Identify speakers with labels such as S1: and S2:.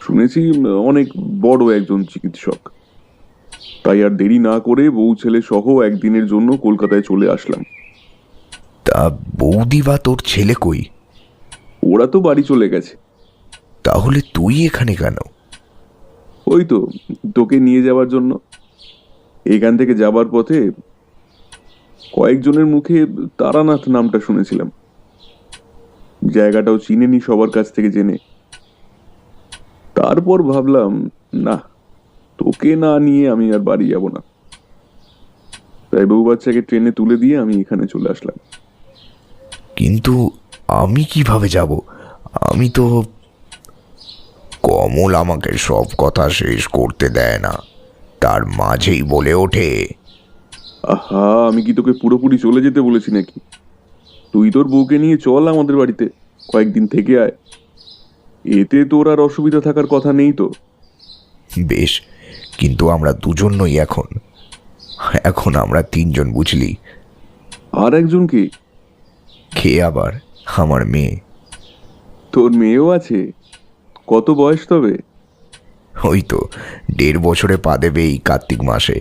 S1: শুনেছি অনেক বড় একজন চিকিৎসক। তাই আর দেরি না করে বউ ছেলে সহ একদিনের জন্য কলকাতায় চলে আসলাম।
S2: তা বৌদি বা তোর ছেলে কই?
S1: ওরা তো বাড়ি চলে গেছে।
S2: তাহলে তুই এখানে কেন?
S1: ওই তো, তোকে নিয়ে যাওয়ার জন্য। এখান থেকে যাবার পথে কয়েকজনের মুখে তারানাথ নামটা শুনেছিলাম। জায়গাটাও চিনেনি সবার কাছ থেকে জেনে। তারপর ভাবলাম, না, তোকে না নিয়ে আমি আর বাড়ি যাব না। তাই বউ বাচ্চাকে ট্রেনে তুলে দিয়ে আমি এখানে চলে আসলাম।
S2: কিন্তু আমি কিভাবে যাব? আমি তো... কমল আমাকে সব কথা শেষ করতে দেয় না, তার মাঝেই বলে ওঠে,
S1: আহা, আমি কি তোকে পুরোপুরি চলে যেতে বলেছি নাকি? তুই তোর বউকে নিয়ে চল আমাদের বাড়িতে, কয়েকদিন থেকে আয়। এতে তোর আর অসুবিধা থাকার কথা নেই তো?
S2: বেশ, কিন্তু আমরা দুজন নই এখন। এখন আমরা তিনজন, বুঝলি?
S1: আর একজন কি?
S2: কে আবার? আমার মেয়ে।
S1: তোর মেয়েও আছে? কত বয়স তবে?
S2: ওই তো 1.5 বছরে পা দেবে এই কার্তিক মাসে।